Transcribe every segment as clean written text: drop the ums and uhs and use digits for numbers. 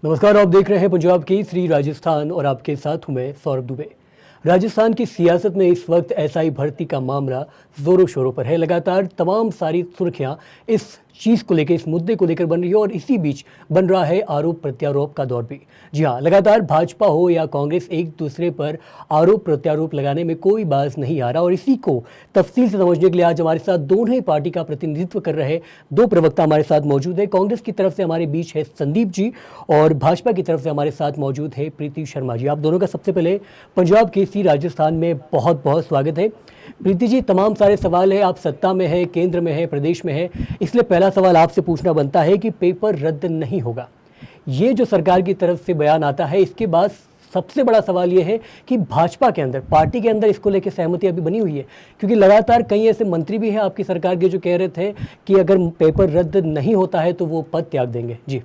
नमस्कार, आप देख रहे हैं पंजाब केसरी राजस्थान और आपके साथ हूं मैं सौरभ दुबे। राजस्थान की सियासत में इस वक्त एसआई भर्ती का मामला जोरों शोरों पर है। लगातार तमाम सारी सुर्खियां इस चीज़ को लेकर, इस मुद्दे को लेकर बन रही है और इसी बीच बन रहा है आरोप प्रत्यारोप का दौर भी। जी हाँ, लगातार भाजपा हो या कांग्रेस एक दूसरे पर आरोप प्रत्यारोप लगाने में कोई बाज नहीं आ रहा और इसी को तफसील से समझने के लिए आज हमारे साथ दोनों ही पार्टी का प्रतिनिधित्व कर रहे दो प्रवक्ता हमारे साथ मौजूद है। कांग्रेस की तरफ से हमारे बीच है संदीप जी और भाजपा की तरफ से हमारे साथ मौजूद है प्रीति शर्मा जी। आप दोनों का सबसे पहले पंजाब केसरी राजस्थान में बहुत बहुत स्वागत है। प्रीति जी, तमाम सारे सवाल है, आप सत्ता में है, केंद्र में है, प्रदेश में है, इसलिए पहला सवाल आपसे पूछना बनता है कि पेपर रद्द नहीं होगा, ये जो सरकार की तरफ से बयान आता है, इसके बाद सबसे बड़ा सवाल ये है कि भाजपा के अंदर, पार्टी के अंदर इसको लेकर सहमति अभी बनी हुई है? क्योंकि लगातार कई ऐसे मंत्री भी हैं आपकी सरकार के जो कह रहे थे कि अगर पेपर रद्द नहीं होता है तो वो पद त्याग देंगे। जी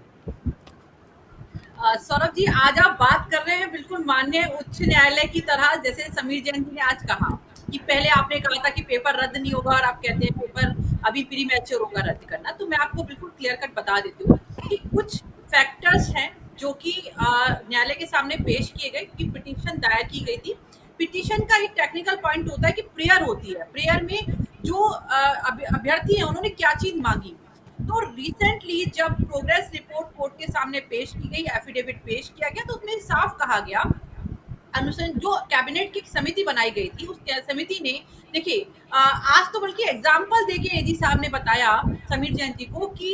सौरभ जी, आज आप बात कर रहे हैं बिल्कुल माननीय उच्च न्यायालय की तरह। जैसे समीर जैन जी ने आज कहा कि पहले आपने कहा था कि पेपर रद्द नहीं होगा और आप कहते हैं पेपर अभी प्री मैच्योर होगा रद्द करना। तो मैं आपको बिल्कुल क्लियर कट बता देती हूँ कि कुछ फैक्टर्स हैं जो कि न्यायालय के सामने पेश किए गए, क्योंकि पिटीशन दायर की गई थी। पिटीशन का एक टेक्निकल पॉइंट होता है कि प्रेयर होती है, प्रेयर में जो अभ्यर्थी है उन्होंने क्या चीज मांगी। तो रिसेंटली जब प्रोग्रेस रिपोर्ट कोर्ट के सामने पेश की गई, एफिडेविट पेश किया गया, तो उसमें साफ कहा गया, जो कैबिनेट की समिति बनाई गई थी उस समिति ने, देखिए आज तो बल्कि एग्जाम्पल देके एजी साहब ने बताया समीर जैन जी को कि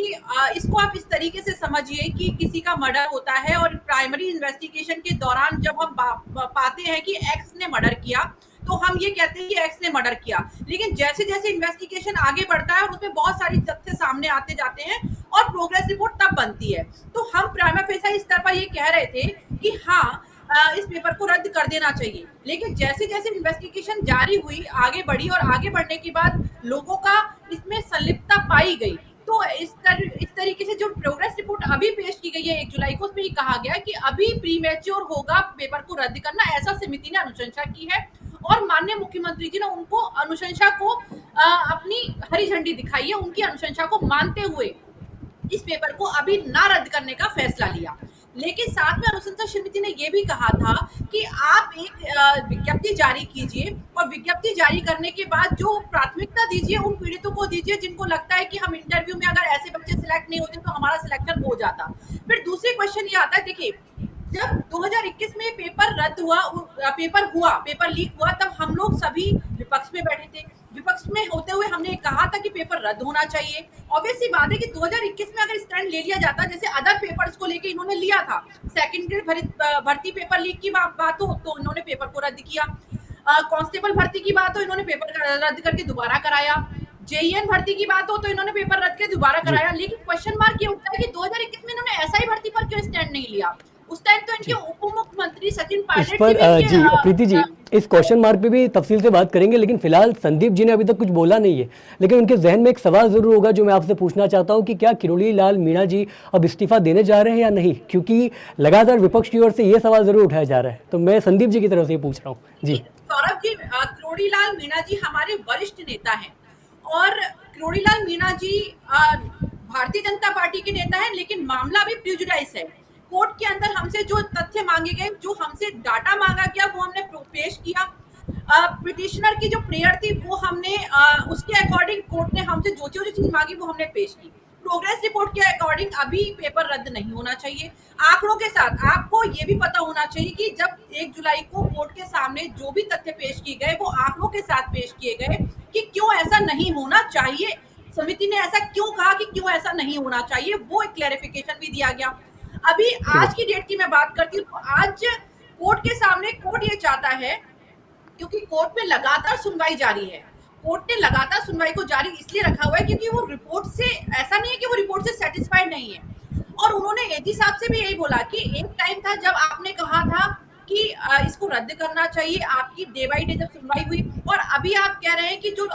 इसको आप इस तरीके से समझिए कि किसी का मर्डर होता है और प्राइमरी इन्वेस्टिगेशन के दौरान जब हम पाते हैं कि एक्स ने मर्डर किया, तो हम ये कहते हैं कि एक्स ने मर्डर किया। लेकिन जैसे जैसे इन्वेस्टिगेशन आगे बढ़ता है और उसमें बहुत सारी तथ्य सामने आते जाते हैं और प्रोग्रेस रिपोर्ट तब बनती है, तो हम प्राइमा फेसा स्तर पर ये कह रहे थे कि हाँ, इस पेपर को रद्द कर देना चाहिए। लेकिन जैसे जैसे इन्वेस्टिगेशन जारी हुई, आगे बढ़ी और आगे बढ़ने के बाद लोगों का इसमें संलिप्तता पाई गई, तो इस तरीके से जो प्रोग्रेस रिपोर्ट अभी पेश की गई है 1 जुलाई को, उसमें ये कहा गया कि अभी प्री मैच्योर होगा पेपर को रद्द करना, ऐसा समिति ने अनुशंसा की है। और माननीय मुख्यमंत्री जी ने उनको अनुशंसा को अपनी हरी झंडी दिखाई है, उनकी अनुशंसा को मानते हुए इस पेपर को अभी ना रद्द करने का फैसला लिया। लेकिन साथ में अनुशंसा समिति ने यह भी कहा था कि आप एक विज्ञप्ति जारी कीजिए और विज्ञप्ति जारी करने के बाद जो प्राथमिकता दीजिए उन पीड़ितों को दीजिए जिनको लगता है कि हम इंटरव्यू में अगर ऐसे बच्चे सिलेक्ट नहीं होते तो हमारा सिलेक्शन हो जाता। फिर दूसरी क्वेश्चन ये आता है, देखिए जब 2021 में पेपर लीक हुआ, तब हम लोग सभी विपक्ष में बैठे थे। विपक्ष में होते हुए हमने कहा था कि पेपर रद्द होना चाहिए। ऑब्वियसली बात है कि 2021 में अगर स्टैंड ले लिया जाता, जैसे अदर पेपर्स को लेके इन्होंने लिया था, सेकंड ग्रेड भर्ती पेपर लीक की बात हो तो इन्होंने पेपर को रद्द किया, कांस्टेबल भर्ती की बात हो इन्होंने पेपर रद्द करके दोबारा कराया, जेईएन भर्ती की बात हो तो इन्होंने पेपर रद्द करके दोबारा जी कराया। लेकिन क्वेश्चन मार्क ये उठता है कि 2021 में इन्होंने एसआई भर्ती पर क्यों स्टैंड नहीं लिया? उस टाइम तो इनके जी उप मुख्यमंत्री सचिन इस पायलट जी पर भी इनके जी प्रीति जी, इस क्वेश्चन मार्क पे भी तफसील से बात करेंगे, लेकिन फिलहाल संदीप जी ने अभी तक कुछ बोला नहीं है, लेकिन उनके जहन में एक सवाल जरूर होगा जो मैं आपसे पूछना चाहता हूं कि क्या किरोड़ी लाल मीणा जी अब इस्तीफा देने जा रहे हैं या नहीं, क्योंकि लगातार विपक्ष की ओर से ये सवाल जरूर उठाया जा रहा है, तो मैं संदीप जी की तरफ से पूछ रहा हूँ। जी सौरभ जी, किरोड़ी लाल मीणा जी हमारे वरिष्ठ नेता हैं और किरोड़ी लाल मीणा जी भारतीय जनता पार्टी के नेता हैं, लेकिन मामला भी प्रेजुडिस है। कोर्ट के अंदर हमसे जो तथ्य मांगे गए, जो हमसे डाटा मांगा गया, वो हमने पेश किया। पिटिशनर की जो प्रेयर थी वो हमने उसके अकॉर्डिंग कोर्ट ने हमसे जो जो चीज मांगी वो हमने पेश की। प्रोग्रेस रिपोर्ट के अकॉर्डिंग अभी पेपर रद्द नहीं होना चाहिए। आंकड़ों के साथ आपको ये भी पता होना चाहिए कि जब 1 जुलाई को कोर्ट के सामने जो भी तथ्य पेश किए गए वो आंकड़ों के साथ पेश किए गए कि क्यों ऐसा नहीं होना चाहिए, समिति ने ऐसा क्यों कहा कि क्यों ऐसा नहीं होना चाहिए, वो एक क्लैरिफिकेशन भी दिया गया। अभी ठीक आज है। की डेट की मैं बात करती हूँ तो आज कोर्ट के सामने कोर्ट ये चाहता है, क्योंकि कोर्ट में लगातार सुनवाई जारी है, कोर्ट ने लगातार सुनवाई को जारी इसलिए रखा हुआ है क्योंकि वो रिपोर्ट से, ऐसा नहीं है कि वो रिपोर्ट से सेटिस्फाइड नहीं है। और उन्होंने एजी साहब से भी यही बोला कि एक टाइम था जब आपने कहा था कि इसको रद्द करना चाहिए, आपकी डे बाई डे जब सुनवाई हुई, और अभी आप कह रहे हैं कि जो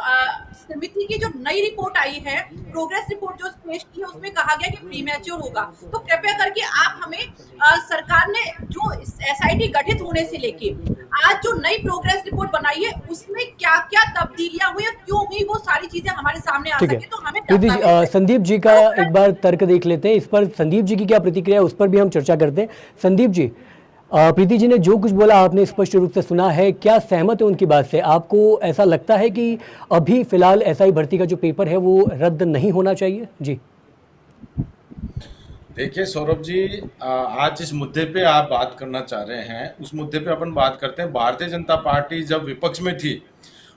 समिति की जो नई रिपोर्ट आई है, प्रोग्रेस रिपोर्ट जो पेश की है, उसमें कहा गया कि प्री मैच्योर होगा। तो कृपया करके आप हमें सरकार ने जो एसआई एसआईटी गठित होने से लेके आज जो नई प्रोग्रेस रिपोर्ट बनाई है उसमें क्या क्या तब्दीलियां हुई और क्यों हुई, वो सारी चीजें हमारे सामने आ ठीक है सके तो हमें प्रीति जी, दस्तावेज संदीप जी का एक बार तर्क देख लेते हैं। इस पर संदीप जी की क्या प्रतिक्रिया है उस पर भी हम चर्चा करते हैं। संदीप जी, प्रीति जी ने जो कुछ बोला आपने स्पष्ट रूप से सुना है, क्या सहमत है उनकी बात से? आपको ऐसा लगता है कि अभी फिलहाल एसआई भर्ती का जो पेपर है वो रद्द नहीं होना चाहिए? जी देखिए सौरभ जी, आज जिस मुद्दे पे आप बात करना चाह रहे हैं उस मुद्दे पे अपन बात करते हैं। भारतीय जनता पार्टी जब विपक्ष में थी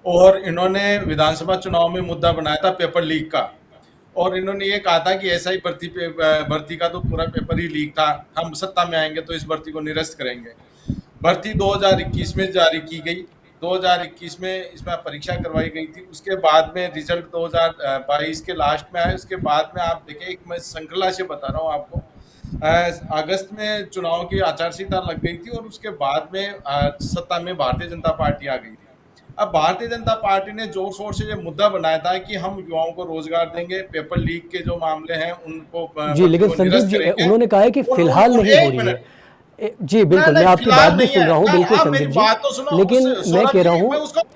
और इन्होंने विधानसभा चुनाव में मुद्दा बनाया था पेपर लीक का, और इन्होंने ये कहा था कि एसआई भर्ती का तो पूरा पेपर ही लीक था, हम सत्ता में आएंगे तो इस भर्ती को निरस्त करेंगे। भर्ती 2021 में जारी की गई, 2021 में इसमें परीक्षा करवाई गई थी। उसके बाद में रिजल्ट 2022 के लास्ट में आया। उसके बाद में आप देखें, एक मैं श्रृंखला से बता रहा हूँ आपको, अगस्त में चुनाव की आचार संहिता लग गई थी और उसके बाद में सत्ता में भारतीय जनता पार्टी आ गई थी। अब भारतीय जनता पार्टी ने जोर शोर से ये मुद्दा बनाया था कि हम युवाओं को रोजगार देंगे, पेपर लीक के जो मामले हैं उनको जी, लेकिन संदीप जी उन्होंने कहा है कि फिलहाल नहीं हो रही है। जी बिल्कुल, मैं आपकी बात भी सुन रहा हूँ, बिल्कुल संदीप जी, लेकिन मैं कह रहा हूँ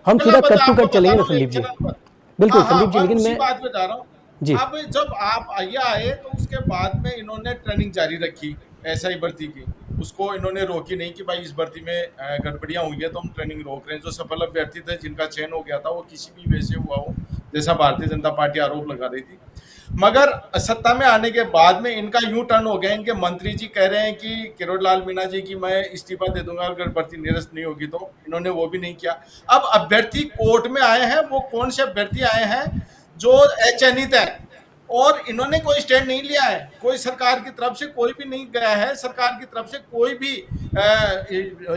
हम सीधा कट टू कट चलेंगे ना संदीप जी। बिल्कुल संदीप जी, लेकिन मैं बात बता रहा हूँ जी। अब जब आप आए तो उसके बाद में इन्होंने ट्रेनिंग जारी रखी एसआई भर्ती की। उसको इन्होंने रोकी नहीं कि भाई इस भर्ती में गड़बड़ियां हुई है तो हम ट्रेनिंग रोक रहे हैं। जो सफल अभ्यर्थी थे जिनका चयन हो गया था वो किसी भी वजह से हुआ हो, जैसा भारतीय जनता पार्टी आरोप लगा रही थी, मगर सत्ता में आने के बाद में इनका यूं टर्न हो गया। इनके मंत्री जी कह रहे हैं कि किरोड़ लाल मीणा जी की मैं इस्तीफा दे दूंगा अगर भर्ती निरस्त नहीं होगी तो, इन्होंने वो भी नहीं किया। अब अभ्यर्थी कोर्ट में आए हैं, वो कौन से अभ्यर्थी आए हैं जो अचयनित है, और इन्होंने कोई स्टैंड नहीं लिया है, कोई सरकार की तरफ से कोई भी नहीं गया है, सरकार की तरफ से कोई भी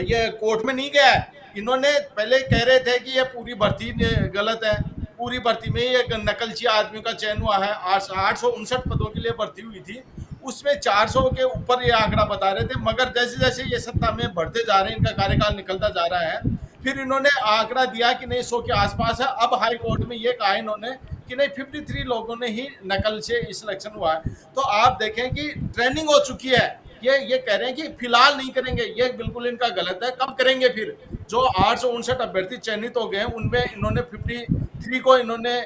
ये कोर्ट में नहीं गया है। इन्होंने पहले कह रहे थे कि ये पूरी भर्ती गलत है, पूरी भर्ती में ये नकलची आदमी का चयन हुआ है। 859 पदों के लिए भर्ती हुई थी, उसमें 400 के ऊपर ये आंकड़ा बता रहे थे, मगर जैसे जैसे ये सत्ता में बढ़ते जा रहे हैं, इनका कार्यकाल निकलता जा रहा है, फिर इन्होंने आंकड़ा दिया कि नहीं 100 के आसपास है। अब हाई कोर्ट में ये कहा इन्होंने कि नहीं 53 लोगों ने ही नकल से सिलेक्शन हुआ है। तो आप देखें कि ट्रेनिंग हो चुकी है। ये कह रहे हैं कि फिलहाल नहीं करेंगे, ये बिल्कुल इनका गलत है। कब करेंगे फिर? जो 859 अभ्यर्थी चयनित हो गए हैं उनमें इन्होंने 53 को इन्होंने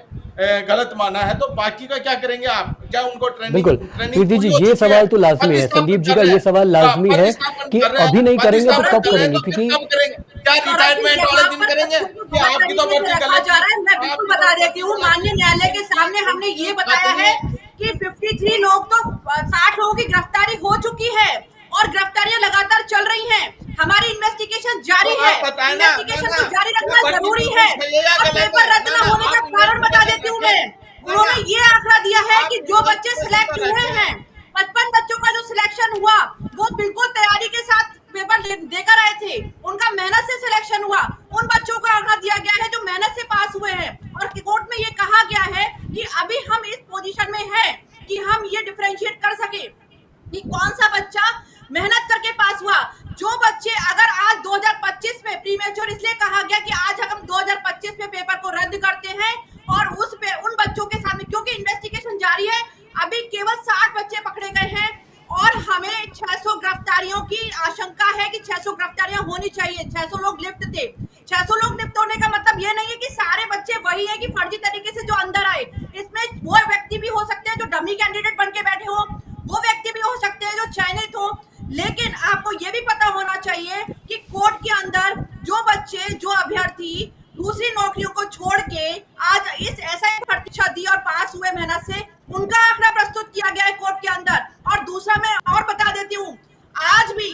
गलत माना है, तो बाकी का क्या करेंगे आप? क्या उनको ट्रेनिंग? बिल्कुल प्रीति जी, ये सवाल तो लाजमी है, संदीप जी का ये सवाल लाजमी है कि अभी नहीं करेंगे तो कब करेंगे, क्योंकि क्या रिटायरमेंट वाले दिन करेंगे? कि आपकी तो भर्ती गलत जा रहा है। मैं बिल्कुल बता देती हूँ, माननीय न्यायालय के सामने हमने ये बताया है कि 53 लोग तो 60 लोगों की गिरफ्तारी हो चुकी है और गिरफ्तारियां लगातार चल रही हैं। हमारी इन्वेस्टिगेशन जारी है, इन्वेस्टिगेशन को जारी रखना जरूरी है। और पेपर रद्द न होने का कारण बता देती हूँ मैं। उन्होंने ये आंकड़ा दिया है कि जो बच्चे सिलेक्ट हुए हैं, 55 बच्चों का जो सिलेक्शन हुआ वो बिल्कुल तैयारी के साथ पेपर देकर आए थे, उनका मेहनत से सिलेक्शन हुआ। उन बच्चों का आंकड़ा दिया गया है जो मेहनत से पास हुए हैं, और कोर्ट में ये कहा गया है कि अभी हम इस पोजीशन में है कि हम ये डिफरेंशिएट कर सके कि कौन सा बच्चा मेहनत करके पास हुआ। जो बच्चे अगर आज 2025 में प्रीमेच्योर इसलिए कहा गया कि आज हम 2025 में पेपर को रद्द करते हैं, और उस पे उन बच्चों के सामने क्योंकि इन्वेस्टिगेशन जारी है, अभी केवल 60 बच्चे पकड़े गए हैं और हमें 600 गिरफ्तारियों की आशंका है कि 600 गिरफ्तारियां होनी चाहिए। 600 लोग लिप्त थे। 600 लोग लिप्त होने का मतलब ये नहीं है कि सारे बच्चे वही है कि फर्जी तरीके से जो अंदर आए। इसमें वो व्यक्ति भी हो सकते हैं जो डमी कैंडिडेट बन के बैठे हो, वो व्यक्ति भी हो सकते हैं जो चयनित हो। लेकिन आपको ये भी पता होना चाहिए कि कोर्ट के अंदर जो बच्चे, जो अभ्यर्थी दूसरी नौकरियों को छोड़ के आज इस ऐसा परीक्षा दी और पास हुए मेहनत से, उनका आंकड़ा प्रस्तुत किया गया है कोर्ट के अंदर। और दूसरा मैं और बता देती हूँ, आज भी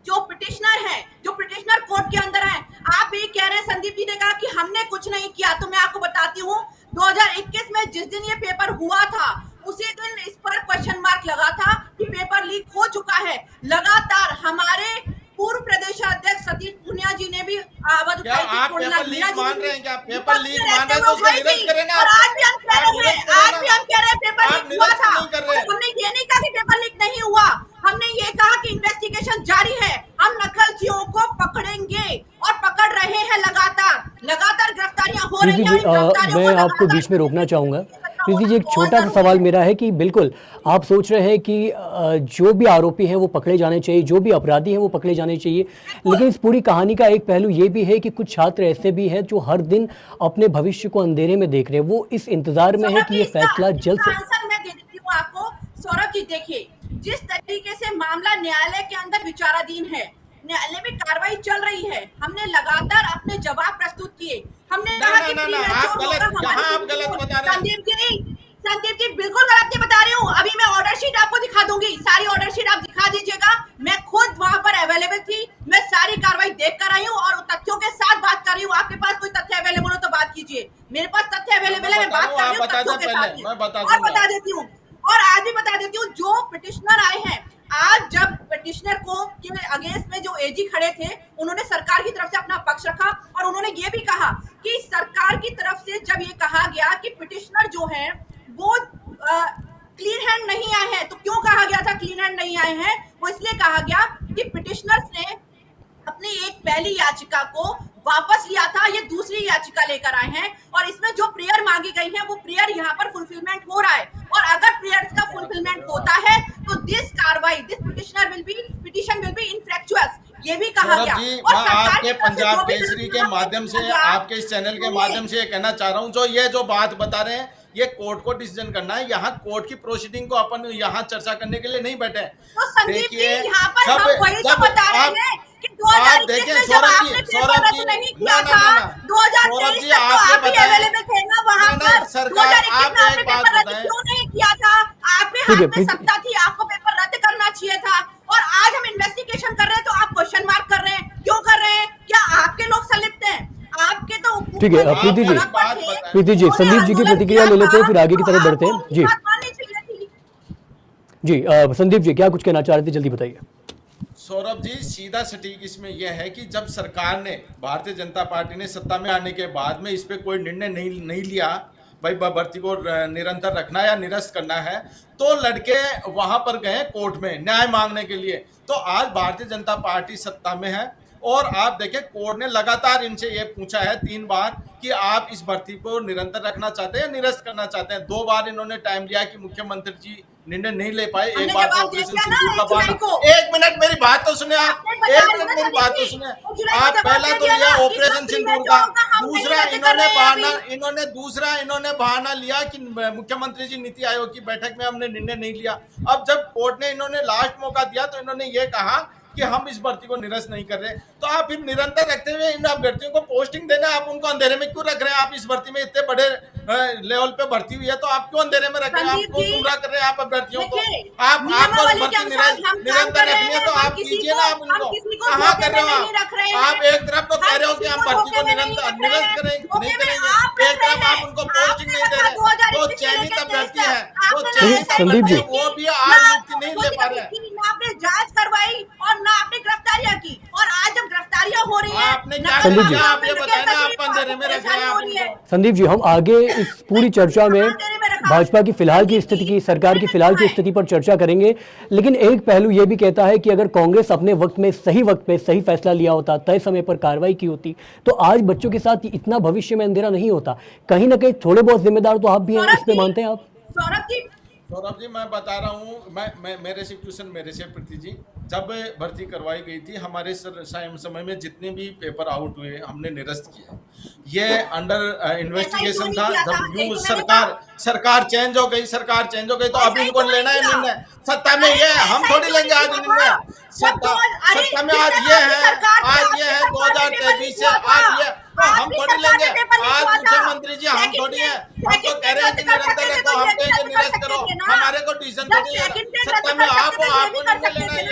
जो पिटिशनर है, जो पिटिशनर कोर्ट के अंदर है, आप ये कह रहे हैं, संदीप जी ने कहा कि हमने कुछ नहीं किया, तो मैं आपको बताती हूँ 2021 में जिस दिन ये पेपर हुआ था उसी दिन इस पर क्वेश्चन मार्क लगा था कि पेपर लीक हो चुका है। लगातार हमारे पूर्व प्रदेश अध्यक्ष सतीश पूनिया जी ने भी आवाज उठाई थी। आप पेपर लीक मान रहे हैं? क्या पेपर लीक मान रहे हैं तो उसको निरस्त करें ना। और आज भी हम कह रहे हैं पेपर लीक हुआ था। हमने ये नहीं कहा कि पेपर लीक नहीं हुआ, हमने ये कहा कि इन्वेस्टिगेशन जारी है, हम नकलचियों को पकड़ेंगे और पकड़ रहे हैं। लगातार गिरफ्तारियां हो रही हैं। मैं आपको बीच में रोकना चाहूंगा। प्रीति जी, एक बहुत छोटा सा जरूरी सवाल है। मेरा है कि बिल्कुल आप सोच रहे हैं कि जो भी आरोपी हैं वो पकड़े जाने चाहिए, जो भी अपराधी हैं वो पकड़े जाने चाहिए, लेकिन इस पूरी कहानी का एक पहलू ये भी है कि कुछ छात्र ऐसे भी हैं जो हर दिन अपने भविष्य को अंधेरे में देख रहे हैं, वो इस इंतजार में है सौरभ कि जी, ये इसका फैसला जल्द इसका से आंसर मैं दे देती हूँ आपको। सौरभ जी देखिए, जिस तरीके से मामला न्यायालय के अंदर विचाराधीन है, न्यायालय में कार्रवाई चल रही है, हमने लगातार अपने जवाब प्रस्तुत किए। हमने ना कहा ना कि ना प्री ना आप मैच्योर होगा गलत, हमारी यहाँ आप गलत बता रहे हैं। संदीप जी बिल्कुल गलत नहीं बता रही हूँ। अभी मैं ऑर्डर शीट आपको दिखा दूंगी, सारी ऑर्डर शीट आप दिखा दीजिएगा। मैं खुद वहां पर अवेलेबल थी, मैं सारी कार्रवाई देख कर आई हूँ और तथ्यों के साथ बात कर रही हूँ। आपके पास कोई तथ्य अवेलेबल हो तो बात कीजिए, मेरे पास तथ्य अवेलेबल है, मैं बात कर रही हूँ तथ्यों के साथ ही। मैं बता और दूंगा। बता देती हूँ, और आज भी बता देती हूँ, जो पिटिशनर आए हैं, आज जब पिटिशनर को के अगेंस्ट में जो एजी खड़े थे, उन्होंने सरकार की तरफ से अपना पक्ष रखा और उन्होंने ये भी कहा कि सरकार की तरफ से जब ये कहा गया कि पिटिशनर जो है वो क्लीन हैंड नहीं आए हैं, तो क्यों कहा गया था क्लीन हैंड नहीं आए हैं? वो इसलिए कहा गया कि पिटिशनर्स ने अपनी एक पहली याचिका को वापस लिया था, ये दूसरी याचिका लेकर आए हैं और इसमें जो प्रेयर मांगी गई है वो प्रेयर यहाँ पर फुलफिलमेंट हो रहा है। और अगर प्रेयर्स का फुलफिलमेंट होता है तो दिस पिटिशन विल बी इनफ्रैक्चुअस, ये भी कहा सौरभ गया। जी, और मैं सरकार आपके की तरफ से पंजाब जो भी केसरी के दृष्टिकोण माध्यम से, पंजाब- आपके इस चैनल के माध्यम से ये कहना चाह रहा हूँ, जो ये जो बात बता रहे हैं ये कोर्ट को डिसीजन करना है। यहाँ कोर्ट की प्रोसीडिंग को अपन यहाँ चर्चा करने के लिए नहीं बैठे हैं। तो संदीप जी, देखिए, यहाँ पर जब- हम वही तो जब बता रहे आप- हैं कि 2021 देखिए, में जब सौरभ आपने जी, पेपर सौरभ रद्द जी, नहीं ना, किया ना, था, ना, ना। 2023 सौरभ जी, तक तो आप ये आप ही बताएं। अवेलेबल थे ना वहाँ नहीं, पर। नहीं, सरकार, 2021 आप में आपने एक बात पेपर रद्द बताएं। क्यों नहीं किया था? आपके ठीक है, हाथ में सत्ता थी, आपको पेपर रद्द करना चाहिए था। और आज हम इन्वेस्टिगेशन कर रहे हैं तो आप क्वेश्चन मार्क कर रहे हैं, क्यों कर रहे हैं? क्या आपके लोग संलिप्त हैं? आपके तो ठीक है, प्रीति जी, प्रीति जी, संदीप जी की प्रतिक्रिया ले लेते हैं, फिर आगे की तरफ बढ़ते हैं। जी जी, संदीप जी क्या कुछ कहना चाह रहे थे, जल्दी बताइए। सौरभ जी, सीधा सटीक इसमें यह है कि जब सरकार ने, भारतीय जनता पार्टी ने सत्ता में आने के बाद में इस पे कोई निर्णय नहीं लिया, भाई भर्ती को निरंतर रखना या निरस्त करना है, तो लड़के वहां पर गए कोर्ट में न्याय मांगने के लिए। तो आज भारतीय जनता पार्टी सत्ता में है और आप देखें कोर्ट ने लगातार इनसे ये पूछा है 3 बार कि आप इस भर्ती को निरंतर रखना चाहते हैं या निरस्त करना चाहते हैं। 2 बार इन्होंने टाइम लिया कि मुख्यमंत्री जी निर्णय नहीं ले पाए। एक बार तो ऑपरेशन सिंदूर का बहाना। 1 मिनट मेरी बात तो सुने आप, 1 मिनट मेरी बात तो सुने आप। पहला तो लिया ऑपरेशन सिंदूर का, दूसरा इन्होंने बहाना लिया कि मुख्यमंत्री जी नीति आयोग की बैठक में हमने निर्णय नहीं लिया। अब जब कोर्ट ने इन्होंने लास्ट मौका दिया तो इन्होंने ये कहा कि हम इस भर्ती को निरस्त नहीं कर रहे। तो आप फिर निरंतर रखते हुए इन अभ्यर्थियों को पोस्टिंग देना, आप उनको अंधेरे में क्यों रख रहे हैं? आप इस भर्ती में इतने बड़े लेवल पे भर्ती हुई है तो आप क्यों अंधेरे में रख रहे हैं? आप क्यों गुमराह कर रहे हैं आप अभ्यर्थियों को? आपको भर्ती निरंतर रखनी है तो आप कीजिए ना। आप उनको कहाँ कर रहे हो? आप एक तरफ तो कह रहे हो कि हम भर्ती को निरस्त नहीं करेंगे, एक तरफ आप उनको पोस्टिंग नहीं दे रहे। तो चयनित अभ्यर्थी है, तो चयनित संदीप जी, वो भी आज मुक्ति नहीं ले पा रहे हैं। आपने जांच करवाई और ना आपने गिरफ्तारियां की, और आज जब गिरफ्तारियां हो रही है, आपने क्या संदीप जी, आप ये बताएं ना, आप अंधेरे में रख रहे हैं आप इनको। संदीप जी, हम आगे इस पूरी चर्चा में भाजपा की फिलहाल की स्थिति की, सरकार की फिलहाल की स्थिति पर चर्चा करेंगे, लेकिन एक पहलू यह भी कहता है कि अगर कांग्रेस अपने वक्त पे सही फैसला लिया होता, तय समय पर कार्रवाई की होती, तो आज बच्चों के साथ इतना भविष्य में अंधेरा नहीं होता। कहीं ना कहीं थोड़े बहुत जिम्मेदार तो आप भी हैं, इस पे मानते हैं आप? सौरभ जी, मैं बता रहा हूँ, मैं मेरे से क्वेश्चन मेरे से प्रीति जी, जब भर्ती करवाई गई थी हमारे समय में जितने भी पेपर आउट हुए हमने निरस्त किए। ये अंडर इन्वेस्टिगेशन था। जब यूं सरकार चेंज हो गई तो अब इनको लेना है निर्णय। सत्ता में ये है, हम थोड़ी लेंगे आज निर्णय। सत्ता में आज ये है 2023 से आज ये, तो हम थोड़ी लेंगे। आज मुख्यमंत्री जी हम थोड़ी है, हम तो कह रहे हैं कि निरंतर रखो, हम कहेंगे निरस्त करो, हमारे को डिसीजन थोड़ी है। सत्ता में आपको निर्णय लेना है।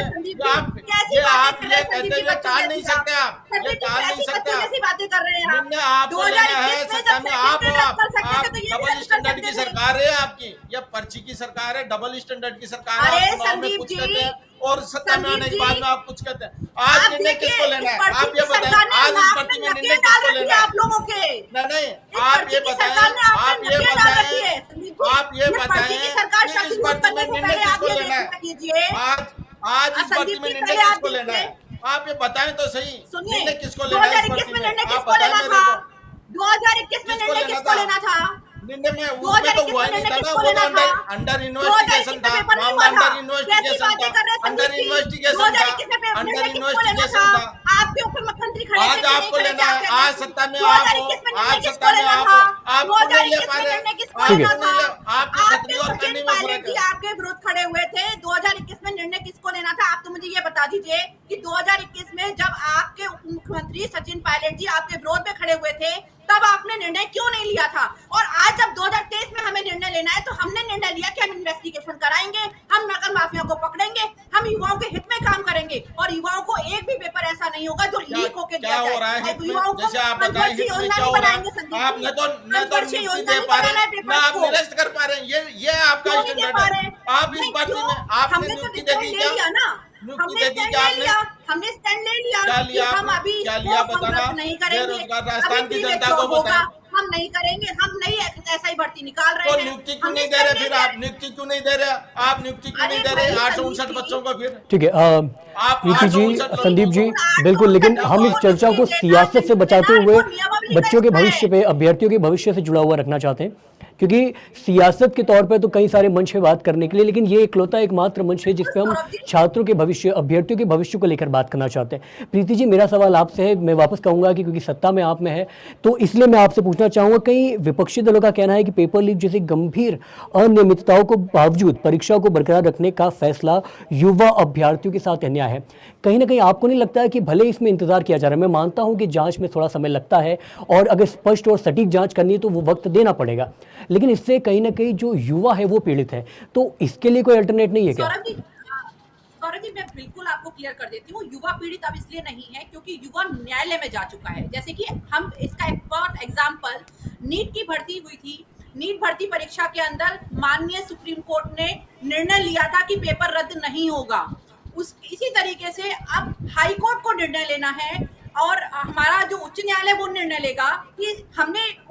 आप ये कहते हुए टाल नहीं सकते, आप ये टाल नहीं सकते। निर्णय आपको लेना है, सत्ता में आप हो। आप डबल स्टैंडर्ड की सरकार है आपकी, ये पर्ची की सरकार है, डबल स्टैंडर्ड की सरकार है। आप चुनाव में कुछ कहते हैं और सत्ता में आने के बाद में आप कुछ कहते हैं। आज निर्णय किसको लेना है आप ये बताएं। आज इस भर्ती में निर्णय किसको लेना है? नहीं, आप ये बताएं कि इस भर्ती में निर्णय किसको लेना है? आज इस भर्ती में निर्णय किसको लेना है? आप ये बताएं तो सही, निर्णय किसको लेना है इस भर्ती में? आप बताएं मेरे को। 2021 में निर्णय किसको लेना था? निर्णय में दो उसमें हजार तो इक्कीस हुआ में ही नहीं निर्णय था ना, किसको वो लेना तो था? अंडर 2021 इन्वेस्टिगेशन में था, पेपर नहीं मामला हुआ था। अंडर कैसी इन्वेस्टिगेशन बातें था, कर रहे हैं अंडर संदीप जी? इन्वेस्टिगेशन था, 2021 में अंडर निर्णय किसको लेना था? इन्वेस्टिगेशन था। आपके ऊपर मुख्यमंत्री खड़े थे आज कि नहीं आपको खड़े थे? लेना आप है, कहते आज हैं सत्ता में आप हो, 2021 में निर्णय आज किसको सत्ता में लेना आप था? हो, आप क्यों नहीं ले 2021 पा में रहे? निर्णय किसको आप ठीक है। लेना क्यों नहीं था? ले? आपकी आपके छतरी और सचिन कन्नी में पायलट फर्क जी है। आपके विरुद्ध खड़े हुए थे। 2021 में निर्णय किसको लेना था? आप तो मुझे ये बता दीजिए कि 2021 में जब आपके उप मुख्यमंत्री सचिन पायलट जी आपके विरोध में खड़े हुए थे, तब आपने निर्णय क्यों नहीं लिया था? और आज जब 2023 में हमें निर्णय लेना है, तो हमने निर्णय लिया कि हम इन्वेस्टिगेशन कराएंगे, हम नकल माफिया को पकड़ेंगे, हम युवाओं के हित में काम करेंगे और युवाओं को एक भी पेपर ऐसा नहीं होगा जो क्या लीक होके क्या दिया जाए। हो रहा है हित और में? युवाओं को जैसे आप बताएं पंचवर्षीय हित में योजना क्या नहीं हो रहा बनाएंगे है? संदीप आप जी। न तो पंचवर्षीय नियुक्ति योजना दे नहीं पा रहे, बनाना है न पेपर्स आप को। निरस्त कर पा रहे हैं। ये आपका क्यों नहीं दे स्टैंडर्ड पा है। रहे? आप इस नहीं भर्ती क्यों? में आपने हमने तो नियुक्ति दे स्टैंड दी ले क्या? लिया ना। नियुक्ति हमने दे दी स्टैंड क्या ले आपने? लिया। हमने स्टैंड ले लिया क्या कि लिया हम आपने? अभी क्या इसको लिया हम बताना? रद्द नहीं करेंगे। बेरोजगार अभी राजस्थान की प्री जनता मेच्योर को होगा, बताएं। हम नहीं करेंगे। हम नई ऐसा ही भर्ती निकाल तो रहे हैं। नियुक्ति क्यों हमने नहीं दे रहे? स्टैंड ले फिर लिया आप है। नियुक्ति क्यों नहीं दे रहे? आप नियुक्ति क्यों नहीं अरे दे रहे भाई संदीप 859 जी, बच्चों को? फिर ठीक है आप प्रीति जी, 859 संदीप जी, लोगों को बिल्कुल, लेकिन क्या हम इस बात चर्चा को सियासत से बचाते हुए बच्चों के भविष्य पे पे, अभ्यर्थियों के भविष्य से जुड़ा हुआ रखना चाहते हैं, क्योंकि सियासत के तौर पे तो कई सारे मंच है बात करने के लिए, लेकिन ये इकलौता एकमात्र मंच है जिस पे हम सौरभ जी, छात्रों के भविष्य, अभ्यर्थियों के भविष्य को लेकर बात करना चाहते हैं। प्रीति जी, मेरा सवाल आपसे है, मैं वापस कहूंगा कि क्योंकि सत्ता में आप में है, तो इसलिए मैं आपसे पूछना चाहूंगा, कई विपक्षी दलों का कहना है कि पेपर लीक जैसी गंभीर अनियमितताओं को बावजूद परीक्षा को बरकरार रखने का फैसला युवा अभ्यर्थियों के साथ अन्याय है। कहीं ना कहीं आपको नहीं लगता है कि भले इसमें इंतजार किया जा रहा है, मैं मानता हूं कि जांच में थोड़ा समय लगता है और अगर स्पष्ट और सटीक जांच करनी है तो वो वक्त देना पड़ेगा, लेकिन इससे कहीं ना कहीं जो युवा है वो पीड़ित है, तो इसके लिए कोई अल्टरनेट नहीं है क्या? सौरभ जी मैं बिल्कुल आपको क्लियर कर देती हूँ। युवा पीड़ित अब इसलिए नहीं है क्योंकि युवा न्यायालय में जा चुका है। जैसे कि हम इसका एक और एग्जाम्पल, नीट की भर्ती हुई थी। नीट भर्ती परीक्षा के अंदर माननीय सुप्रीम कोर्ट ने निर्णय लिया था कि पेपर रद्द नहीं होगा। इसी तरीके से अब हाई कोर्ट को निर्णय लेना है और हमारा जो उच्च न्यायालय वो निर्णय लेगा कि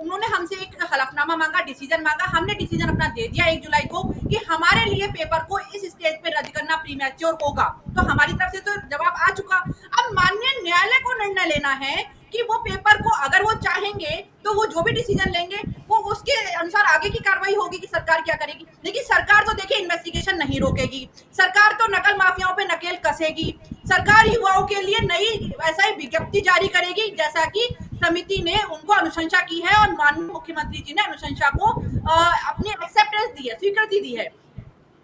उन्होंने हमसे एक हलफनामा मांगा, डिसीजन मांगा। हमने डिसीजन अपना दे दिया 1 जुलाई को कि हमारे लिए पेपर को इस स्टेज पे रद्द करना प्रीमैच्योर होगा। तो हमारी तरफ से तो जवाब आ चुका। अब माननीय न्यायालय को निर्णय लेना है कि वो पेपर को अगर वो चाहेंगे तो वो जो भी डिसीजन लेंगे वो उसके अनुसार आगे की कार्रवाई होगी कि सरकार क्या करेगी। लेकिन सरकार तो देखिए इन्वेस्टिगेशन नहीं रोकेगी, सरकार तो नकल माफियाओं पे नकेल कसेगी, सरकार युवाओं के लिए नई ऐसा ही विज्ञप्ति जारी करेगी जैसा कि समिति ने उनको अनुशंसा की है और माननीय मुख्यमंत्री जी ने अनुशंसा को अपनी एक्सेप्टेंस दी है, स्वीकृति दी है।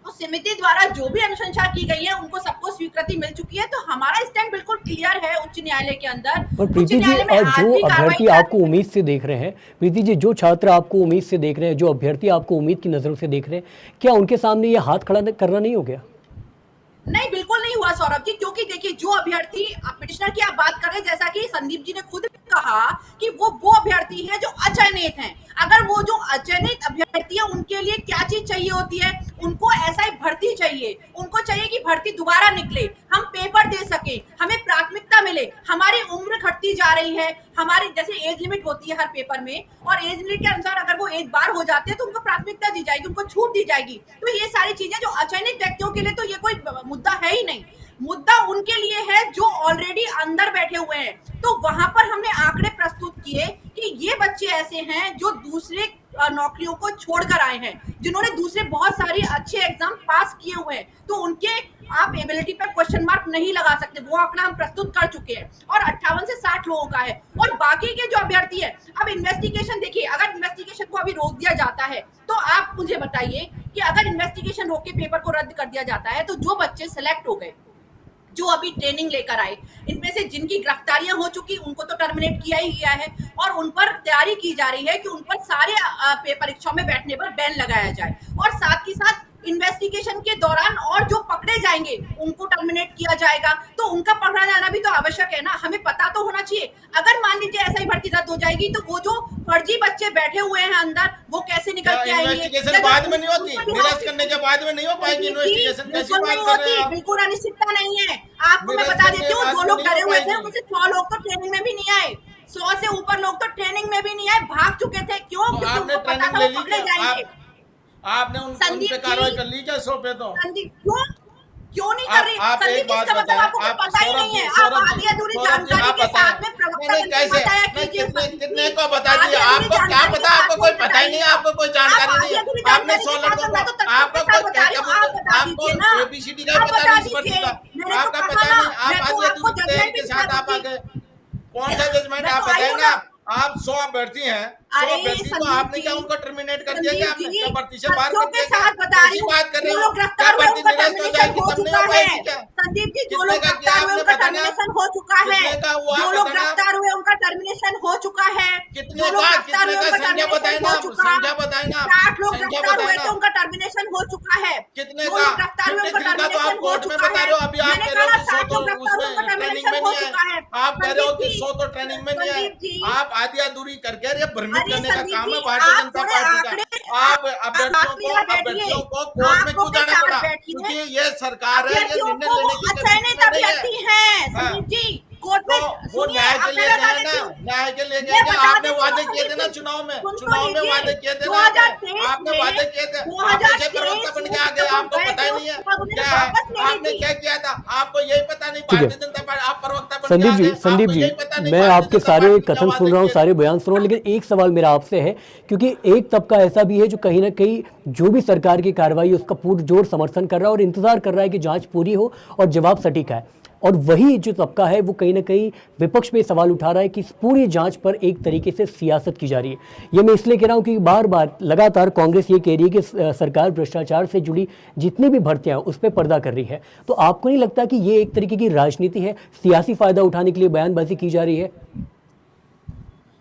उस समिति द्वारा जो भी अनुशंसा की गई है उनको सबको स्वीकृति मिल चुकी है। तो हमारा स्टैंड बिल्कुल क्लियर है उच्च न्यायालय के अंदर। और प्रीति जी, जो अभ्यर्थी आपको उम्मीद से देख रहे हैं, प्रीति जी, जो छात्र आपको उम्मीद से देख रहे हैं, जो अभ्यर्थी आपको उम्मीद की नजरों से देख रहे हैं, क्या उनके सामने ये हाथ खड़ा करना नहीं हो गया? नहीं, बिल्कुल नहीं हुआ सौरभ जी, क्योंकि देखिए जो अभ्यर्थी पिटिशनर की आप बात कर रहे हैं, जैसा कि संदीप जी ने खुद कहा कि वो अभ्यर्थी है जो अचयनित हैं। अगर वो जो अचयनित अभ्यर्थी है उनके लिए क्या चीज चाहिए होती है? उनको ऐसा ही भर्ती चाहिए। उनको चाहिए कि भर्ती दोबारा निकले, हम पेपर दे सके, हमें प्राथमिकता मिले। हमारी उम्र घटती जा रही है, हमारी जैसे एज लिमिट होती है हर पेपर में, और एज लिमिट के अनुसार अगर वो एज बार हो जाते हैं तो उनको प्राथमिकता दी जाएगी, उनको छूट दी जाएगी। तो ये सारी चीजें जो अचयनित व्यक्तियों के लिए तो ये कोई मुद्दा है ही नहीं। मुद्दा उनके लिए है जो ऑलरेडी अंदर बैठे हुए हैं। तो वहां पर हमने आंकड़े प्रस्तुत किए कि ये बच्चे ऐसे हैं जो दूसरे नौकरियों को छोड़कर आए हैं, जिन्होंने दूसरे बहुत सारे अच्छे एग्जाम पास किए हुए हैं, तो उनके आप एबिलिटी पर क्वेश्चन मार्क नहीं लगा सकते। वो आंकड़ा हम प्रस्तुत कर चुके हैं और 58 से 60 लोगों का है। और बाकी के जो अभ्यर्थी है, अब इन्वेस्टिगेशन देखिए, अगर इन्वेस्टिगेशन को अभी रोक दिया जाता है तो आप मुझे बताइए कि अगर इन्वेस्टिगेशन रोक के पेपर को रद्द कर दिया जाता है तो जो बच्चे सेलेक्ट हो गए, जो अभी ट्रेनिंग लेकर आए, इनमें से जिनकी गिरफ्तारियां हो चुकी उनको तो टर्मिनेट किया ही गया है और उन पर तैयारी की जा रही है कि उन पर सारे परीक्षाओं में बैठने पर बैन लगाया जाए। और साथ ही साथ इन्वेस्टिगेशन के दौरान और जो पकड़े जाएंगे उनको टर्मिनेट किया जाएगा। तो उनका पकड़ा जाना भी तो आवश्यक है ना, हमें पता तो होना चाहिए। अगर मान लीजिए ऐसा ही भर्ती रद्द हो जाएगी तो वो जो फर्जी बच्चे बैठे हुए हैं अंदर, वो कैसे निकल के आएंगे? इन्वेस्टिगेशन बाद में नहीं होती, निरस्त करने के बाद में नहीं हो पाएगी इन्वेस्टिगेशन। कैसी बात कर रहे हैं आप? बिल्कुल अनिश्चितता नहीं है। आपको मैं बता देती हूँ, जो लोग डरे हुए थे उनसे 100 लोग तो ट्रेनिंग में भी नहीं आए, 100 से ऊपर लोग तो ट्रेनिंग में भी नहीं आए, भाग चुके थे। क्यों? क्योंकि उनको पता था वो पकड़े जाएंगे। आपने उन पे कार्रवाई कर ली क्या 100 पे? तो संदीप क्यों क्यों नहीं कर रही? आप संदीप एक जी, बात इसका मतलब बताएं, आपको कुछ आप पता ही सौरभ नहीं जी, है। आप सौरभ आधी जी, अधूरी सौरभ जी, जानकारी आप के बताएं। साथ में नहीं प्रवक्ता नहीं, बन के कैसे बताया नहीं, कीजिए कितने संदीप कितने जी। को बता आधी दिए? अधूरी आपको क्या जानकारी के पता? साथ आपको में कोई पता ही नहीं है, बताइएगा। आपको कोई आप जानकारी नहीं आधी है। अधूरी आपने जानकारी 100 के साथ लड़कों में, को, मैं तो तथ्यों के आपको साथ कोई बता रही हूँ, आप बता आपको दीजिए ना। एबीसीडी का आप पता बता नहीं, इस भर्ती दीजिए। का मैंने तो आपका कहा पता ना, नहीं। आप मैं तो आधी आपको अधूरी तैयारी जजमेंट भी के दिखा साथ आप आ दूंगी। गए। कौन सा जजमेंट? मैं आप तो आई बताए हूँ ना। ना। आप 100 अभ्यर्थी हैं, 100 अरे अभ्यर्थी, तो संदीप आपने जी, क्या उनको टर्मिनेट कर दिया? क्या संदीप आपने क्या जी, भर्ती से बाहर तथ्यों कर के दिया? क्या साथ बता रही कैसी हूँ। बात कर रहे जो हो? लोग क्या गिरफ्तार हुए भर्ती उनका निरस्त हो टर्मिनेशन जाएगी? हो तब नहीं चुका हो है। पाएगी क्या? संदीप जी, जो कितने लोग का किया गिरफ्तार हुए आपने उनका बताना? टर्मिनेशन हो चुका है। कितने का हुआ जो लोग बताना? गिरफ्तार हुए उनका टर्मिनेशन हो चुका है। जो लोग गिरफ्तार कितने हुए का उनका संख्या टर्मिनेशन बताए ना हो आप, चुका। संख्या बताए ना आप, 60 लोग संख्या गिरफ्तार बताए हुए ना थे, आप। उनका टर्मिनेशन हो चुका है। कितने जो का? लोग गिरफ्तार हुए उनका 53 का तो आप टर्मिनेशन हो कोर्ट में चुका बता है। रहे हो। अभी आप मैंने कह रहे कहा हो ना, कि 100 60 तो लोग गिरफ्तार हुए उसमें उनका ट्रेनिंग टर्मिनेशन में हो नहीं है। चुका है। आप कह रहे हो संदीप कि जी, 100 तो ट्रेनिंग में नहीं है। संदीप जी, आप आधी अधूरी करके ये भ्रमित अरे करने का संदीप काम जी, है भारतीय आप जनता थोड़े पार्टी का। आंकड़े, आप बात में यहाँ बैठिए। अभ्यर्थियों को कोर्ट में आंकड़ों क्यों के जाना साथ पड़ा? बैठिए। क्योंकि ये सरकार है, ये अभ्यर्थियों निर्णय को वो लेने की कैपेसिटी अचयनित में नहीं है। अभ्यर्थी हैं हाँ, संदीप जी। कोर्ट तो में वो सुनिए, न्याय के अब लिए मैं गए बता हैं ना, देती हूँ। न्याय के लिए गए मैं क्या? बता आपने देती हूँ वादे किए संदीप थे जी, ना चुनाव में, सुन तो चुनाव में लीजिए। वादे किए थे ना आपने। 2023 आपने में, वादे किए थे। आप ऐसे 2023 प्रवक्ता बन के में आ गए, जब वो आपको गए पता थे, ही नहीं है उसके बाद क्या उन्होंने है। वापस ले ली आपने थी। क्या किया था? आपको यही पता नहीं, ठीक है। भारतीय जनता पार्टी, आप प्रवक्ता बन के संदीप आ जी, गए, संदीप आपको जी, यही पता नहीं मैं भारतीय आपके जनता सारे पार्टी ने क्या कथन वादे सुन रहा हूँ, किए थे। सारे बयान सुन रहा हूँ, लेकिन एक सवाल मेरा आपसे है, क्योंकि एक तबका ऐसा भी है जो कहीं ना कहीं जो भी सरकार की कार्रवाई है उसका पुरजोर समर्थन कर रहा है और इंतजार कर रहा है कि जांच पूरी हो और जवाब सटीक आए। और वही जो तबका है वो कहीं ना कहीं विपक्ष में सवाल उठा रहा है कि इस पूरी जांच पर एक तरीके से सियासत की जा रही है। ये मैं इसलिए कह रहा हूँ कि बार बार लगातार कांग्रेस ये कह रही है कि सरकार भ्रष्टाचार से जुड़ी जितनी भी भर्तियां उस पर पर्दा कर रही है। तो आपको नहीं लगता कि ये एक तरीके की राजनीति है, सियासी फायदा उठाने के लिए बयानबाजी की जा रही है?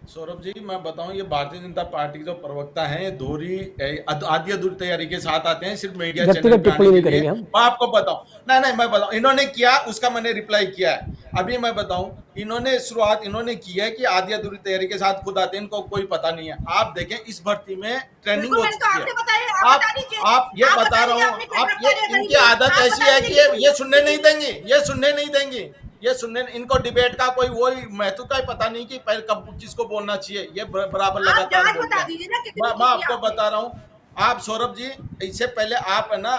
सौरभ जी, मैं बताऊं, ये भारतीय जनता पार्टी के जो प्रवक्ता हैं, ये आधी अधूरी तैयारी के साथ आते हैं सिर्फ मीडिया चैनल व्यक्तिगत पे आने टिप्पणी के नहीं लिए। करेंगे हम। मैं आपको बताऊं, नहीं मैं बताऊं, इन्होंने किया उसका मैंने रिप्लाई किया है। अभी मैं बताऊं, इन्होंने शुरुआत इन्होंने की है कि आधी अधूरी तैयारी के साथ खुद आते हैं, इनको कोई पता नहीं है। आप देखें, इस भर्ती में ट्रेनिंग बिल्कुल, हो मैंने तो चुकी है। आपसे बताया, आप बता दीजिए। आप ये आप बता बता रहा दीजिए, हूँ, आपने क्या आप ये गिरफ्तारियां करी इनकी थी? आदत आप ऐसी बता है दीजिए कि कितनी ये सुनने नहीं थी? देंगे, ये सुनने नहीं देंगे, ये सुनने, इनको डिबेट का कोई वही महत्व का ही पता नहीं कि पहले कब किसको बोलना चाहिए। ये बराबर आप लगातार जांच बोलते बता हैं। दीजिए ना, कितनी मैं की थी आपको आपने? बता रहा हूँ, आप सौरभ जी, इससे पहले आप है ना,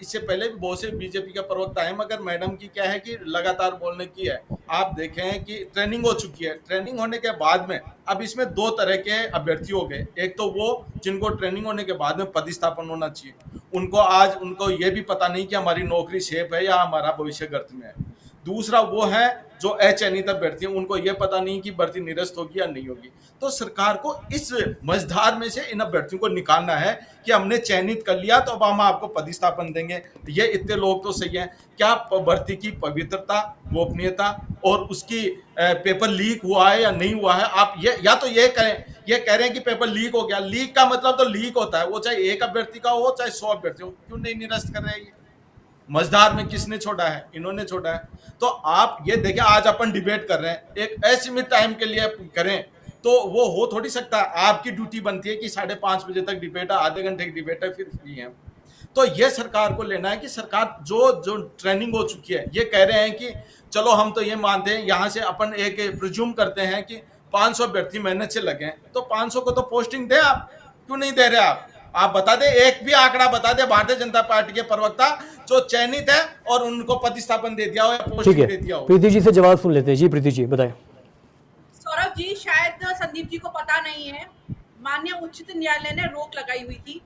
इससे पहले भी बहुत से बीजेपी के प्रवक्ता हैं, मगर मैडम की क्या है कि लगातार बोलने की है। आप देखें कि ट्रेनिंग हो चुकी है, ट्रेनिंग होने के बाद में अब इसमें दो तरह के अभ्यर्थी हो गए। एक तो वो जिनको ट्रेनिंग होने के बाद में पदस्थापन होना चाहिए, उनको आज उनको ये भी पता नहीं कि हमारी नौकरी सेफ है या हमारा भविष्य गर्त में है। दूसरा वो है जो अचयनित अभ्यर्थी हैं, उनको ये पता नहीं कि भर्ती निरस्त होगी या नहीं होगी। तो सरकार को इस मझधार में से इन अभ्यर्थियों को निकालना है कि हमने चयनित कर लिया तो अब हम आपको पदस्थापन देंगे। ये इतने लोग तो सही हैं, क्या भर्ती की पवित्रता, गोपनीयता और उसकी पेपर लीक हुआ है या नहीं हुआ है? आप ये या तो ये करें, ये कह रहे हैं कि पेपर लीक हो गया। लीक का मतलब तो लीक होता है, वो चाहे एक अभ्यर्थी का हो चाहे 100 अभ्यर्थी हो। क्यों नहीं निरस्त कर रहे हैं? मझधार में किसने छोड़ा है? इन्होंने छोड़ा है। तो आप ये देखिए, आज अपन डिबेट कर रहे हैं, एक असीमित टाइम के लिए करें तो वो हो थोड़ी सकता है। आपकी ड्यूटी बनती है कि 5:30 बजे तक डिबेट है, आधे घंटे की डिबेट है, फिर फ्री है। तो ये सरकार को लेना है कि सरकार जो जो ट्रेनिंग हो चुकी है, ये कह रहे हैं कि चलो हम तो ये मानते हैं, यहाँ से अपन एक प्रिज्यूम करते हैं कि 500 अभ्यर्थी मेहनत से लगे हैं, तो 500 को तो पोस्टिंग दे। आप क्यों नहीं दे रहे? आप बता दे, एक भी आंकड़ा बता दे भारतीय जनता पार्टी के प्रवक्ता जो चयनित है और उनको पदस्थापन दे दिया हो या ठीक पोस्टिंग है, दे दिया हो। प्रीति जी से जवाब सुन लेते हैं। जी प्रीति जी बताएं। सौरभ जी, शायद संदीप जी को पता नहीं है, माननीय उच्चतम न्यायालय ने रोक लगाई हुई थी,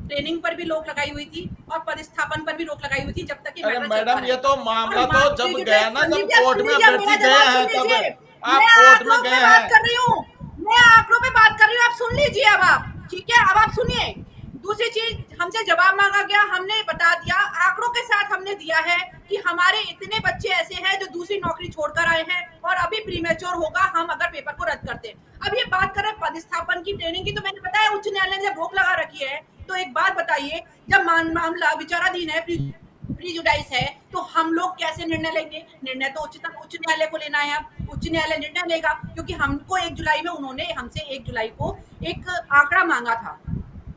ट्रेनिंग पर भी रोक लगाई हुई थी और पदस्थापन पर भी रोक लगाई हुई थी, जब तक कि अरे मैटर चल रहा मैडम, है। ये तो मामला और तो जब गया ना, जब कोर्ट में अभ्यर्थी मेरा गए जवाब हैं, सुन तब लीजिए। आप मैं कोर्ट में आंकड़ों पे गए बात हैं। कर रही हूँ, मैं आंकड़ों पे बात कर रही हूँ, आप सुन लीजिए। अब आप ठीक है, अब आप सुनिए। दूसरी चीज, हमसे जवाब मांगा गया, हमने बता दिया, आंकड़ों के साथ हमने दिया है कि हमारे इतने बच्चे ऐसे हैं जो दूसरी नौकरी छोड़कर आए हैं और अभी प्रीमेच्योर होगा हम अगर पेपर को रद्द करते हैं। अब ये बात करें पदस्थापन की, ट्रेनिंग की, तो मैंने बताया उच्च न्यायालय ने जब रोक लगा रखी है, तो एक बात बताइए, जब मामला विचाराधीन है, प्रीजुडाइस है, तो हम लोग कैसे निर्णय लेंगे? निर्णय तो उच्च न्यायालय को लेना है। अब उच्च न्यायालय निर्णय लेगा, क्योंकि हमको 1 जुलाई में उन्होंने हमसे 1 जुलाई को एक आंकड़ा मांगा था,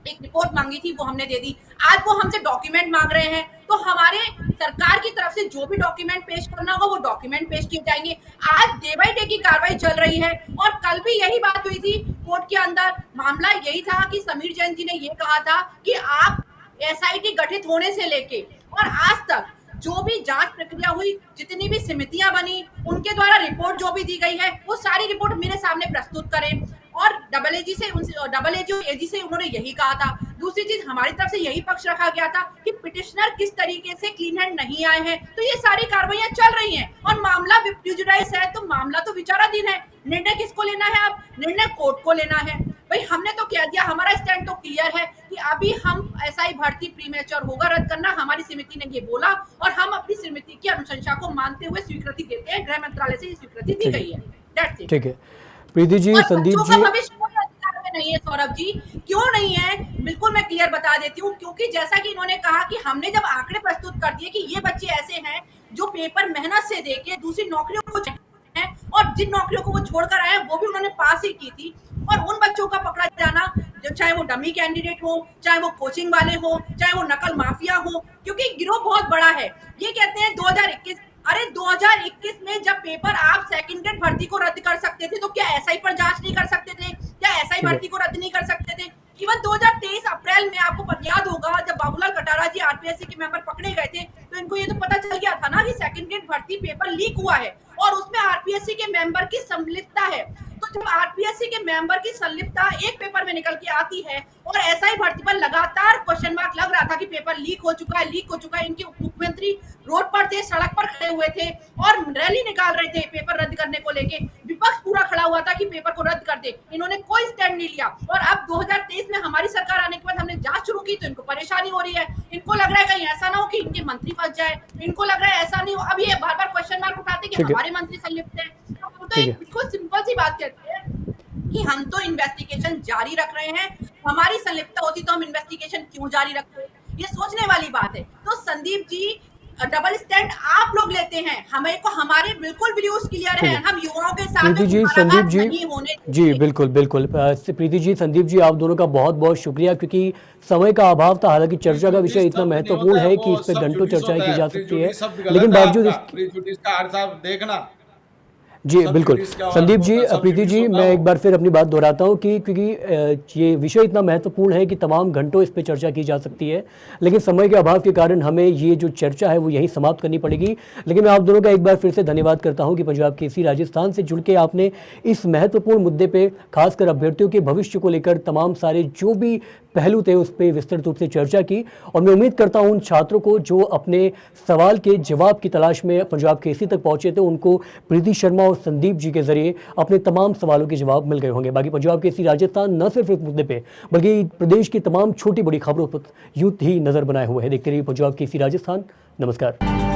एक रिपोर्ट मांगी थी, वो हमने दे दी। आज वो हमसे डॉक्यूमेंट मांग रहे हैं, तो हमारे सरकार की तरफ से जो भी डॉक्यूमेंट पेश करना होगा वो डॉक्यूमेंट पेश किए जाएंगे। आज डे बाय डे की कार्रवाई चल रही है और कल भी यही बात हुई थी कोर्ट के अंदर। मामला यही था कि समीर जैन जी ने ये कहा था कि आप एसआईटी गठित होने से लेके और आज तक जो भी जांच प्रक्रिया हुई, जितनी भी समितियां बनी, उनके द्वारा रिपोर्ट जो भी दी गई है, वो सारी रिपोर्ट मेरे सामने प्रस्तुत करें। और डबल एजी से एजी से उन्होंने यही कहा था। दूसरी चीज, हमारी तरफ से यही पक्ष रखा गया था कि पिटिशनर किस तरीके से क्लीन हैंड नहीं आए हैं। तो ये सारी कार्रवाइयां चल रही हैं और मामला प्रेजुडिस है, तो मामला तो विचाराधीन है। निर्णय किसको लेना है? अब निर्णय कोर्ट को लेना है। भाई हमने तो कह दिया, हमारा स्टैंड तो क्लियर है कि अभी हम एसआई भर्ती प्रीमेच्योर होगा रद्द करना, हमारी समिति ने ये बोला और हम अपनी समिति की अनुशंसा को मानते हुए स्वीकृति देते हैं। गृह मंत्रालय से ये स्वीकृति दी गई है। That's it। ठीक है प्रीति जी, और संदीप बच्चों का जी, भविष्य कोई अधिकार में नहीं है सौरभ जी। क्यों नहीं है? बिल्कुल मैं क्लियर बता देती हूँ। क्योंकि जैसा कि इन्होंने कहा कि हमने जब आंकड़े प्रस्तुत कर दिए कि ये बच्चे ऐसे हैं जो पेपर मेहनत से देके दूसरी नौकरियों को हैं और जिन नौकरियों को वो छोड़कर आए वो भी उन्होंने पास ही की थी, और उन बच्चों का पकड़ा जाना, चाहे वो डमी कैंडिडेट हो, चाहे वो कोचिंग वाले हो, चाहे वो नकल माफिया हो, क्योंकि गिरोह बहुत बड़ा है। ये कहते हैं 2021, अरे 2021 में जब पेपर आप सेकंड ग्रेड भर्ती को रद्द कर सकते थे, तो क्या एसआई पर जांच नहीं कर सकते थे? क्या एसआई भर्ती को रद्द नहीं कर सकते थे? इवन 2023 अप्रैल में आपको याद होगा जब बाबूलाल कटारा जी आरपीएससी के मेंबर पकड़े गए थे, तो इनको ये तो पता चल गया था ना कि सेकंड ग्रेड भर्ती पेपर लीक हुआ है और उसमें आरपीएससी के मेंबर की संलिप्तता है। तो जब आरपीएससी के मेंबर की संलिप्तता एक पेपर में निकल के आती है और एसआई भर्ती पर लगातार क्वेश्चन मार्क लग रहा था कि पेपर लीक हो चुका है, इनके मुख्यमंत्री रोड पर थे, सड़क पर खड़े हुए थे और रैली निकाल रहे थे पेपर रद्द करने को लेके। विपक्ष पूरा खड़ा हुआ था कि पेपर को रद्द कर दे, इन्होंने कोई स्टैंड नहीं लिया। और अब 2023 में हमारी सरकार आने के बाद हमने जांच शुरू की तो इनको परेशानी हो रही है। इनको लग रहा है कहीं ऐसा ना हो कि इनके मंत्री फंस जाए, इनको लग रहा है ऐसा नहीं हो। अब ये बार बार क्वेश्चन मार्क उठाते कि हमारे मंत्री संलिप्त है। हम तो एक बिल्कुल सिंपल सी बात कहते हैं कि हम तो इन्वेस्टिगेशन जारी रख रहे हैं। हमारी संलिप्तता होती तो हम इन्वेस्टिगेशन क्यों जारी रखते हैं? ये सोचने वाली बात है। तो संदीप जी, डबल स्टैंड आप लोग लेते हैं, हमें को हमारे बिल्कुल व्यूज क्लियर है। हम युवाओं के साथ प्रीति जी, संदीप जी, बिल्कुल बिल्कुल। प्रीति जी, संदीप जी, आप दोनों का बहुत बहुत शुक्रिया, क्योंकि समय का अभाव था। हालांकि चर्चा का विषय इतना महत्वपूर्ण है कि इस पर घंटों चर्चाएं की जा सकती है, लेकिन बावजूद देखना जी बिल्कुल संदीप जी, प्रीति जी, मैं एक बार फिर अपनी बात दोहराता हूँ कि क्योंकि ये विषय इतना महत्वपूर्ण है कि तमाम घंटों इस पे चर्चा की जा सकती है, लेकिन समय के अभाव के कारण हमें ये जो चर्चा है वो यहीं समाप्त करनी पड़ेगी। लेकिन मैं आप दोनों का एक बार फिर से धन्यवाद करता हूँ कि पंजाब केसरी राजस्थान से जुड़ के आपने इस महत्वपूर्ण मुद्दे पर, खासकर अभ्यर्थियों के भविष्य को लेकर तमाम सारे जो भी पहलू थे उस पर विस्तृत रूप से चर्चा की। और मैं उम्मीद करता हूं उन छात्रों को जो अपने सवाल के जवाब की तलाश में पंजाब केसरी तक पहुंचे थे, उनको प्रीति शर्मा और संदीप जी के जरिए अपने तमाम सवालों के जवाब मिल गए होंगे। बाकी पंजाब केसरी राजस्थान न सिर्फ इस मुद्दे पे बल्कि प्रदेश की तमाम छोटी बड़ी खबरों पर यूं ही नजर बनाए हुए है। देखते रहिए पंजाब केसरी राजस्थान। नमस्कार।